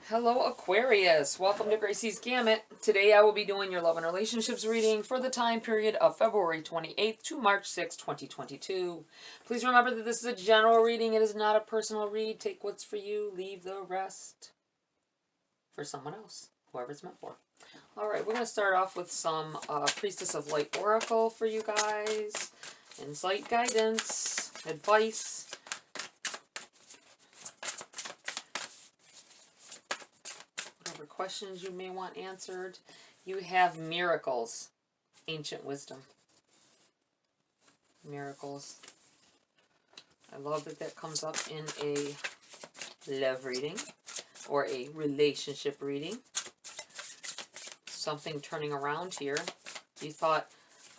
Hello Aquarius, welcome to Gracie's Gamut. Today I will be doing your love and relationships reading for the time period of February 28th to March 6th, 2022. Please remember that this is a general reading, it is not a personal read. Take what's for you, leave the rest for someone else, whoever it's meant for. Alright, we're going to start off with some Priestess of Light Oracle for you guys. Insight, guidance, advice. Questions you may want answered. You have miracles, ancient wisdom. Miracles. I love that that comes up in a love reading or a relationship reading. Something turning around here. You thought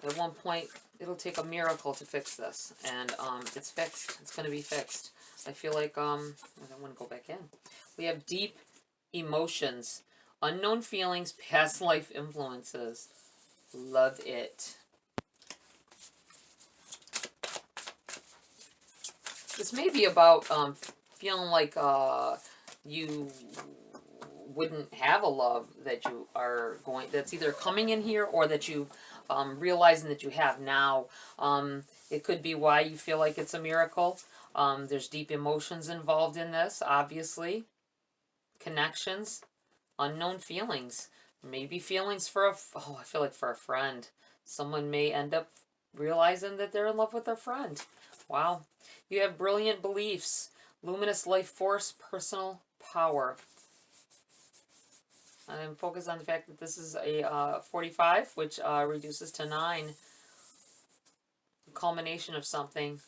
at one point it'll take a miracle to fix this, and it's fixed. It's going to be fixed. I feel like I don't want to go back in. We have deep emotions, unknown feelings, past life influences. Love it. This may be about feeling like you wouldn't have a love that you are going, that's either coming in here or that you realizing that you have now. It could be why you feel like it's a miracle. There's deep emotions involved in this, obviously. Connections, unknown feelings, maybe feelings for I feel like for a friend. Someone may end up realizing that they're in love with their friend. Wow. You have brilliant beliefs, luminous life force, personal power. I'm focused on the fact that this is a 45, which reduces to 9. The culmination of something.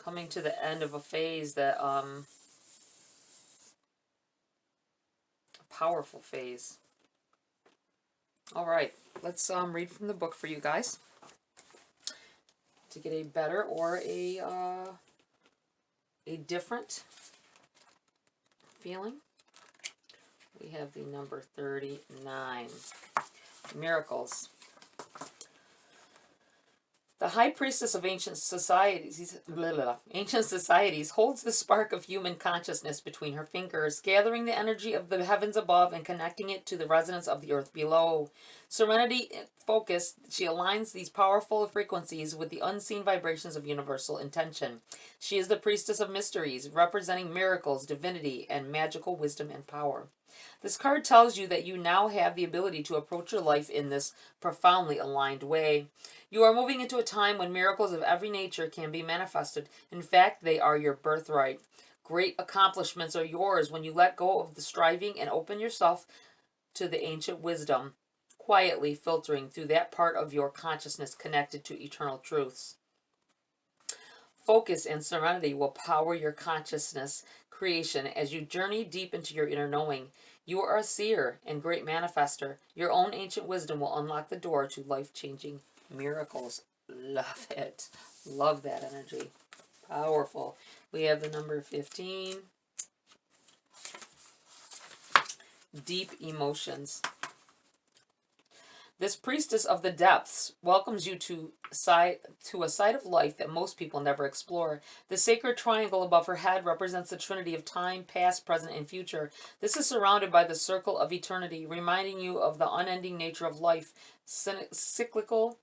Coming to the end of a phase that powerful phase. All right, let's read from the book for you guys to get a better or a different feeling. We have the number 39. Miracles. The High Priestess of ancient societies holds the spark of human consciousness between her fingers, gathering the energy of the heavens above and connecting it to the resonance of the earth below. Serenity focused, she aligns these powerful frequencies with the unseen vibrations of universal intention. She is the priestess of mysteries, representing miracles, divinity, and magical wisdom and power. This card tells you that you now have the ability to approach your life in this profoundly aligned way. You are moving into a time when miracles of every nature can be manifested. In fact, they are your birthright. Great accomplishments are yours when you let go of the striving and open yourself to the ancient wisdom, quietly filtering through that part of your consciousness connected to eternal truths. Focus and serenity will power your consciousness creation as you journey deep into your inner knowing. You are a seer and great manifester. Your own ancient wisdom will unlock the door to life-changing miracles. Love it. Love that energy. Powerful. We have the number 15. Deep emotions. This priestess of the depths welcomes you to a side of life that most people never explore. The sacred triangle above her head represents the trinity of time, past, present, and future. This is surrounded by the circle of eternity, reminding you of the unending nature of life, cyclical,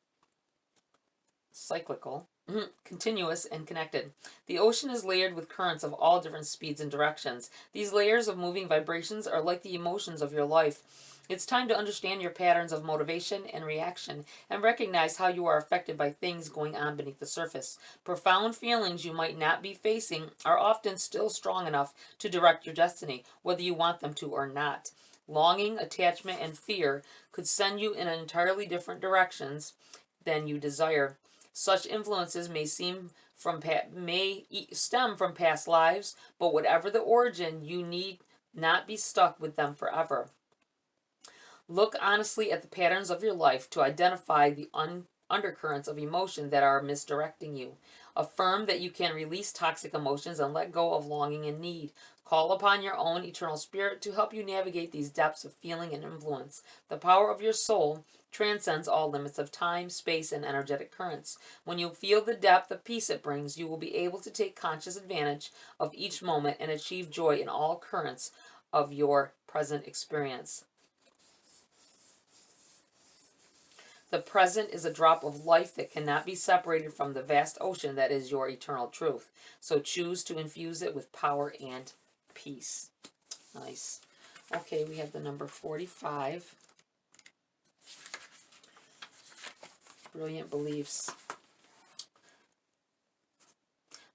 continuous, and connected. The ocean is layered with currents of all different speeds and directions. These layers of moving vibrations are like the emotions of your life. It's time to understand your patterns of motivation and reaction and recognize how you are affected by things going on beneath the surface. Profound feelings you might not be facing are often still strong enough to direct your destiny, whether you want them to or not. Longing, attachment, and fear could send you in entirely different directions than you desire. Such influences may stem from past lives, but whatever the origin, you need not be stuck with them forever. Look honestly at the patterns of your life to identify the undercurrents of emotion that are misdirecting you. Affirm that you can release toxic emotions and let go of longing and need. Call upon your own eternal spirit to help you navigate these depths of feeling and influence. The power of your soul transcends all limits of time, space, and energetic currents. When you feel the depth of peace it brings, you will be able to take conscious advantage of each moment and achieve joy in all currents of your present experience. The present is a drop of life that cannot be separated from the vast ocean that is your eternal truth. So choose to infuse it with power and peace. Nice. Okay, we have the number 45. Brilliant beliefs.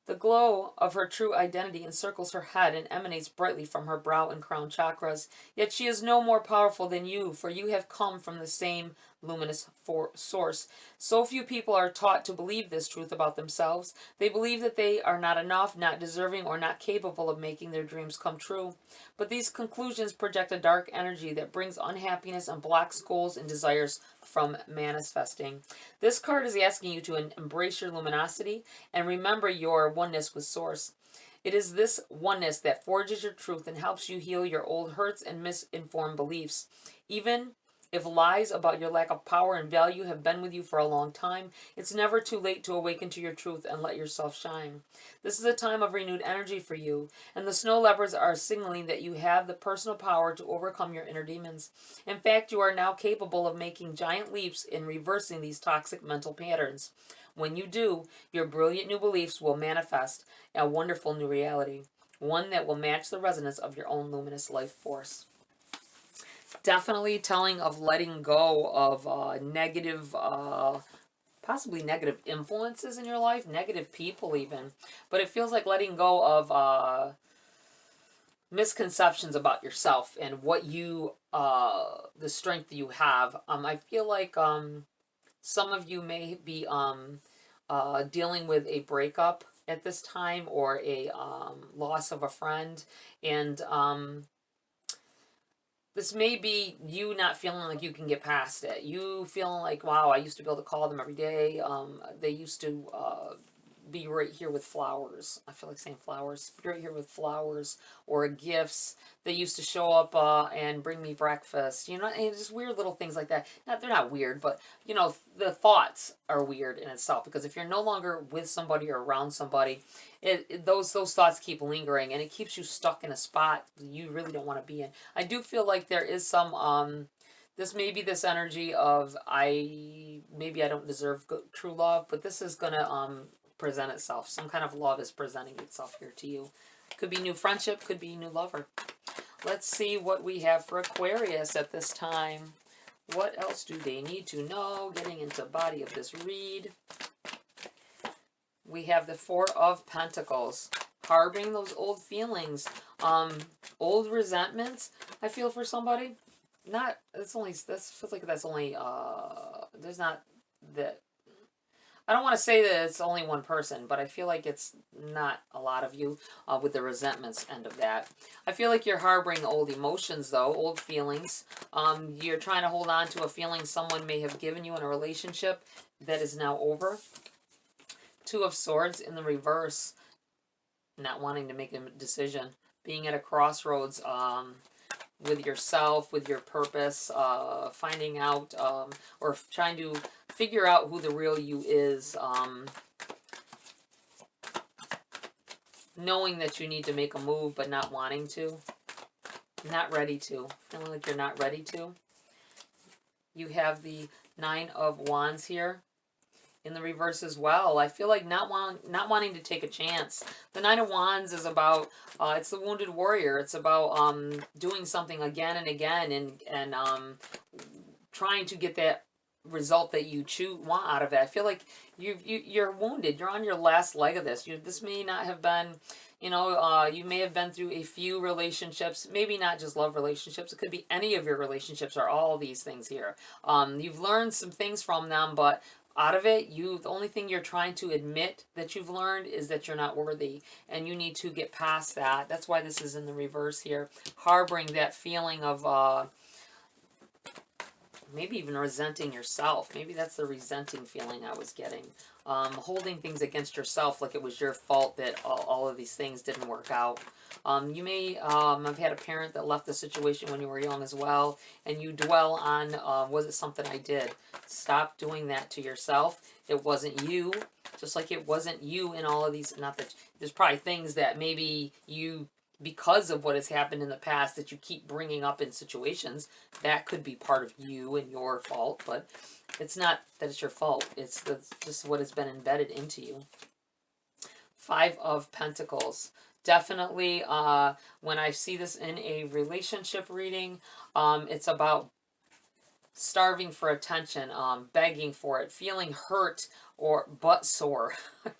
The glow of her true identity encircles her head and emanates brightly from her brow and crown chakras. Yet she is no more powerful than you, for you have come from the same luminous source. So few people are taught to believe this truth about themselves. They believe that they are not enough, not deserving, or not capable of making their dreams come true. But these conclusions project a dark energy that brings unhappiness and blocks goals and desires from manifesting. This card is asking you to embrace your luminosity and remember your oneness with Source. It is this oneness that forges your truth and helps you heal your old hurts and misinformed beliefs. Even if lies about your lack of power and value have been with you for a long time, it's never too late to awaken to your truth and let yourself shine. This is a time of renewed energy for you, and the snow leopards are signaling that you have the personal power to overcome your inner demons. In fact, you are now capable of making giant leaps in reversing these toxic mental patterns. When you do, your brilliant new beliefs will manifest a wonderful new reality, one that will match the resonance of your own luminous life force. Definitely telling of letting go of negative, possibly negative influences in your life, negative people even. But it feels like letting go of misconceptions about yourself and what you, the strength you have. I feel like some of you may be dealing with a breakup at this time, or a loss of a friend, and this may be you not feeling like you can get past it. You feeling like, wow, I used to be able to call them every day. They used to be right here with flowers. I feel like saying flowers. Be right here with flowers or gifts. They used to show up and bring me breakfast. You know, and just weird little things like that. They're not weird, but, you know, the thoughts are weird in itself. Because if you're no longer with somebody or around somebody, those thoughts keep lingering, and it keeps you stuck in a spot you really don't want to be in. I do feel like there is some this may be this energy of maybe I don't deserve true love, but this is gonna present itself. Some kind of love is presenting itself here to you. Could be new friendship, could be new lover. Let's see what we have for Aquarius at this time. What else do they need to know? Getting into the body of this read. We have the Four of Pentacles. Harboring those old feelings. Old resentments, I feel, for somebody. Not, it's only, this feels like that's only, there's not that, I don't want to say that it's only one person, but I feel like it's not a lot of you with the resentments end of that. I feel like you're harboring old emotions, though, old feelings. You're trying to hold on to a feeling someone may have given you in a relationship that is now over. Two of Swords in the reverse. Not wanting to make a decision. Being at a crossroads with yourself, with your purpose, finding out or trying to figure out who the real you is. Knowing that you need to make a move but not wanting to. Not ready to. Feeling like you're not ready to. You have the Nine of Wands here in the reverse as well. I feel like not wanting to take a chance. The Nine of Wands is about, it's the wounded warrior. It's about doing something again and again and trying to get that result that you want out of it. I feel like you're wounded. You're on your last leg of this. This may not have been, you know, you may have been through a few relationships, maybe not just love relationships. It could be any of your relationships or all these things here. You've learned some things from them, but out of it, the only thing you're trying to admit that you've learned is that you're not worthy, and you need to get past that. That's why this is in the reverse here. Harboring that feeling of, maybe even resenting yourself. Maybe that's the resenting feeling I was getting. Holding things against yourself like it was your fault that all of these things didn't work out. You may have had a parent that left the situation when you were young as well, and you dwell on, was it something I did? Stop doing that to yourself. It wasn't you, just like it wasn't you in all of these, not that, there's probably things that maybe you, because of what has happened in the past, that you keep bringing up in situations, that could be part of you and your fault, but it's not that it's your fault. It's just what has been embedded into you. Five of Pentacles. Definitely, when I see this in a relationship reading, it's about starving for attention, begging for it, feeling hurt or butt sore.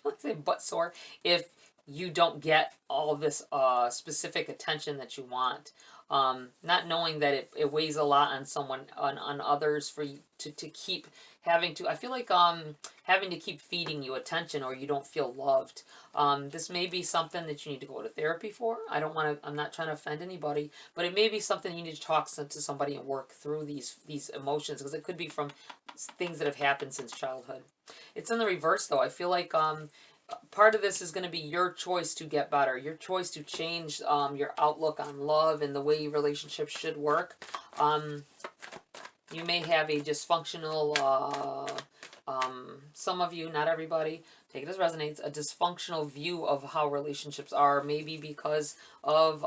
Let's say butt sore if you don't get all this specific attention that you want. Not knowing that it weighs a lot on someone, on others, for you to keep having to, I feel like having to keep feeding you attention, or you don't feel loved. This may be something that you need to go to therapy for. I'm not trying to offend anybody, but it may be something you need to talk to somebody and work through these emotions, because it could be from things that have happened since childhood. It's in the reverse though. I feel like part of this is going to be your choice to get better, your choice to change your outlook on love and the way relationships should work. You may have a dysfunctional, some of you, not everybody, take it as resonates, a dysfunctional view of how relationships are, maybe because of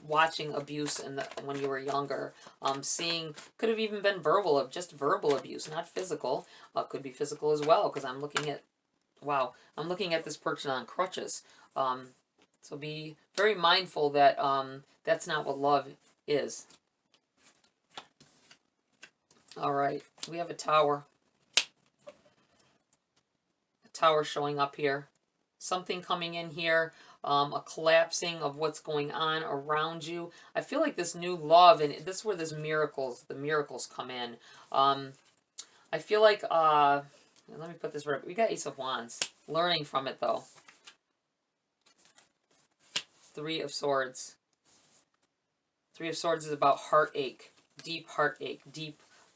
watching abuse when you were younger. Seeing, could have even been just verbal abuse, not physical. Could be physical as well, because I'm looking at, wow, I'm looking at this person on crutches. So be very mindful that that's not what love is. All right, we have a tower. A tower showing up here. Something coming in here, a collapsing of what's going on around you. I feel like this new love, and this is where the miracles come in. I feel like, let me put this right, we got Ace of Wands. Learning from it though. Three of Swords. Three of Swords is about heartache, deep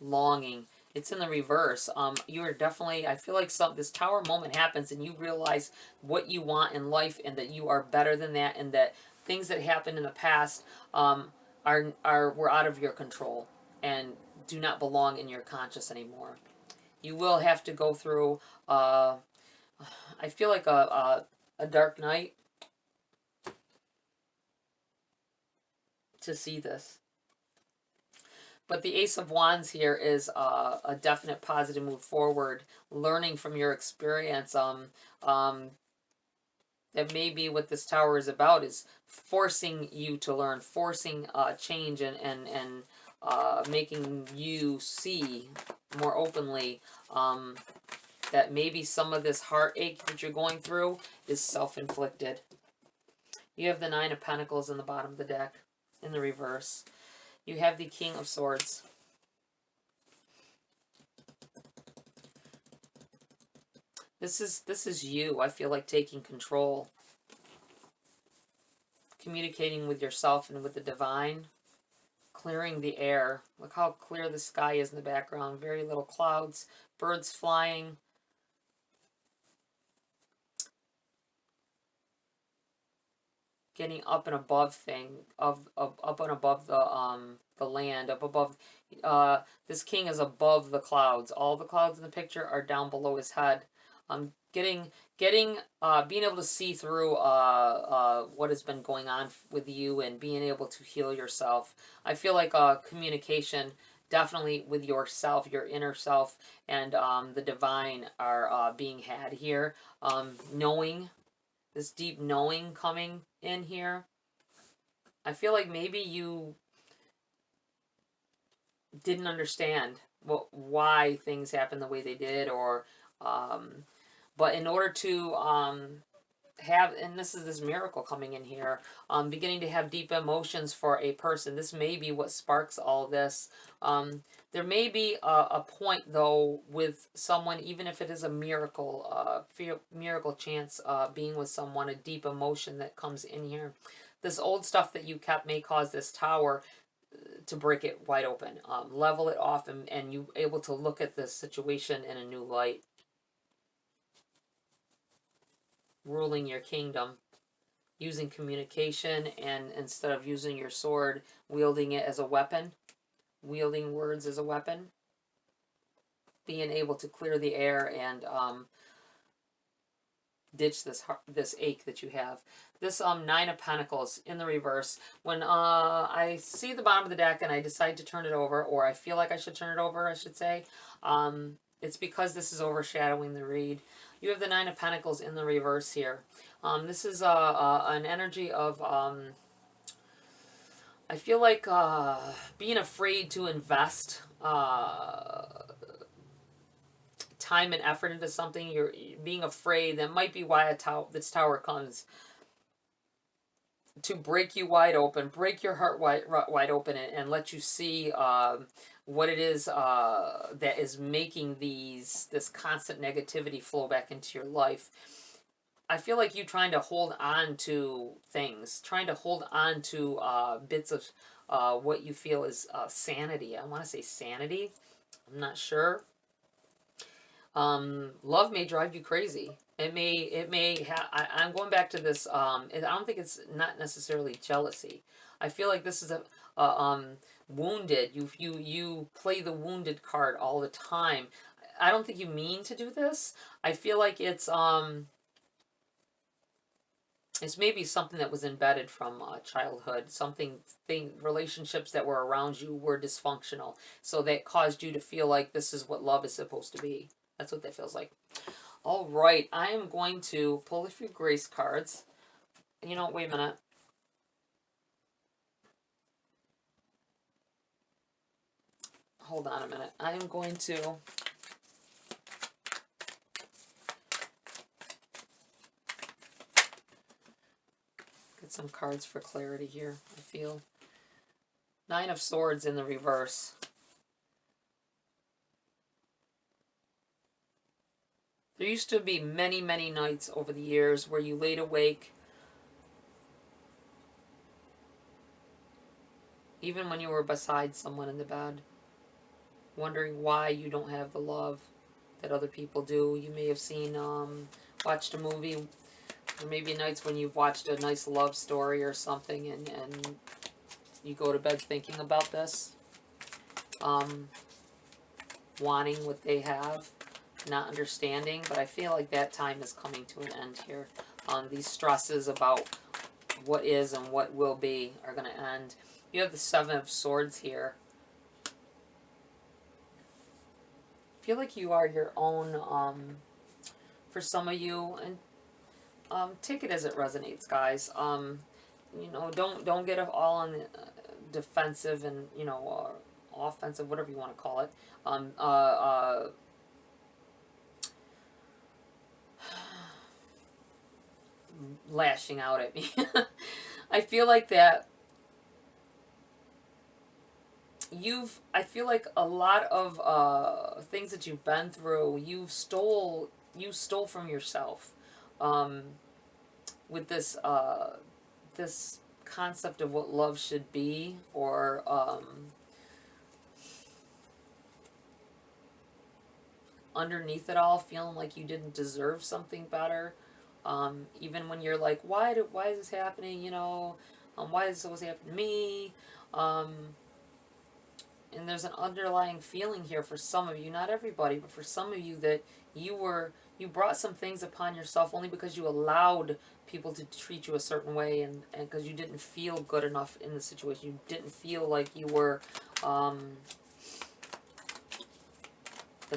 longing. It's in the reverse. You are definitely, I feel like this tower moment happens and you realize what you want in life, and that you are better than that, and that things that happened in the past were out of your control and do not belong in your conscious anymore. You will have to go through, I feel like a dark night to see this. But the Ace of Wands here is a definite positive move forward, learning from your experience. That may be what this tower is about, is forcing you to learn, forcing change, and making you see more openly that maybe some of this heartache that you're going through is self-inflicted. You have the Nine of Pentacles in the bottom of the deck in the reverse. You have the King of Swords. This is you, I feel like, taking control. Communicating with yourself and with the divine. Clearing the air. Look how clear the sky is in the background. Very little clouds. Birds flying. Getting up and above up and above the land, up above. This king is above the clouds. All the clouds in the picture are down below his head. Being able to see through what has been going on with you, and being able to heal yourself. I feel like communication definitely with yourself, your inner self, and the divine are being had here. Knowing. This deep knowing coming in here. I feel like maybe you didn't understand why things happened the way they did, or but in order to have, and this is this miracle coming in here, beginning to have deep emotions for a person. This may be what sparks all this. There may be a point though with someone, even if it is a miracle, miracle chance, being with someone, a deep emotion that comes in here. This old stuff that you kept may cause this tower. to break it wide open. Level it off, and you able to look at this situation in a new light. Ruling your kingdom, using communication, and instead of using your sword, wielding it as a weapon, wielding words as a weapon, being able to clear the air and ditch this ache that you have. This Nine of Pentacles in the reverse. When I see the bottom of the deck and I decide to turn it over, or I feel like I should turn it over, I should say, it's because this is overshadowing the read. You have the Nine of Pentacles in the reverse here. This is an energy of, I feel like being afraid to invest time and effort into something. You're being afraid. That might be why this tower comes. To break you wide open, break your heart wide open, and let you see what it is that is making this constant negativity flow back into your life. I feel like you trying to hold on to things, trying to hold on to bits of what you feel is sanity. I want to say sanity. I'm not sure. Love may drive you crazy. It may I'm going back to this, I don't think it's not necessarily jealousy. I feel like this is a wounded. You play the wounded card all the time. I don't think you mean to do this. I feel like it's maybe something that was embedded from childhood. Relationships that were around you were dysfunctional. So that caused you to feel like this is what love is supposed to be. That's what that feels like. All right, I am going to pull a few grace cards. You know, wait a minute. Hold on a minute. I am going to get some cards for clarity here, I feel. Nine of Swords in the reverse. There used to be many, many nights over the years where you laid awake, even when you were beside someone in the bed, wondering why you don't have the love that other people do. You may have seen, watched a movie, or maybe nights when you've watched a nice love story or something, and you go to bed thinking about this, wanting what they have, not understanding. But I feel like that time is coming to an end here. These stresses about what is and what will be are going to end. You have the Seven of Swords here. I feel like you are your own, for some of you, and take it as it resonates, guys. You know, don't get all on the defensive and, you know, offensive, whatever you want to call it. Lashing out at me. I feel like that I feel like a lot of things that you've been through, you stole from yourself, with this this concept of what love should be, or underneath it all, feeling like you didn't deserve something better. Even when you're like, why is this happening? You know, why is this always happening to me? And there's an underlying feeling here for some of you, not everybody, but for some of you, that you brought some things upon yourself only because you allowed people to treat you a certain way, and because you didn't feel good enough in the situation. You didn't feel like you were, the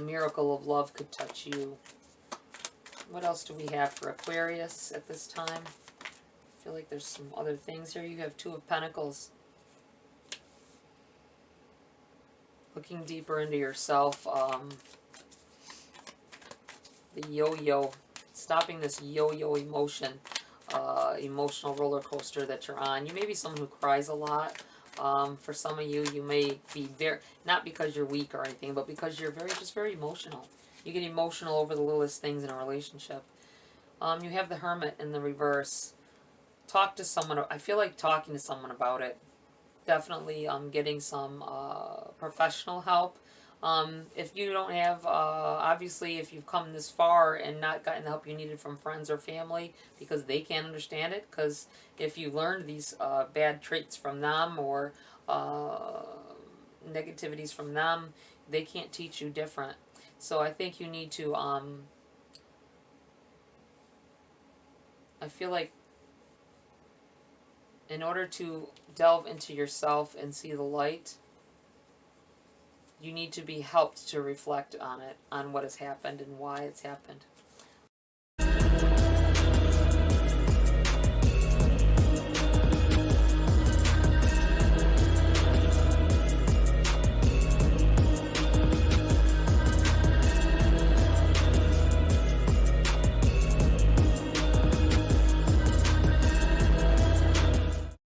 miracle of love could touch you. What else do we have for Aquarius at this time? I feel like there's some other things here. You have Two of Pentacles. Looking deeper into yourself. The yo-yo. Stopping this yo-yo emotion. Emotional roller coaster that you're on. You may be someone who cries a lot. For some of you, you may be not because you're weak or anything, but because you're just very emotional. You get emotional over the littlest things in a relationship. You have the Hermit in the reverse. Talk to someone. I feel like talking to someone about it. definitely getting some professional help. If you don't have, obviously, if you've come this far and not gotten the help you needed from friends or family because they can't understand it, because if you learned these bad traits from them or uh, negativities from them, they can't teach you different. So I think you need to, I feel like in order to delve into yourself and see the light, you need to be helped to reflect on it, on what has happened and why it's happened.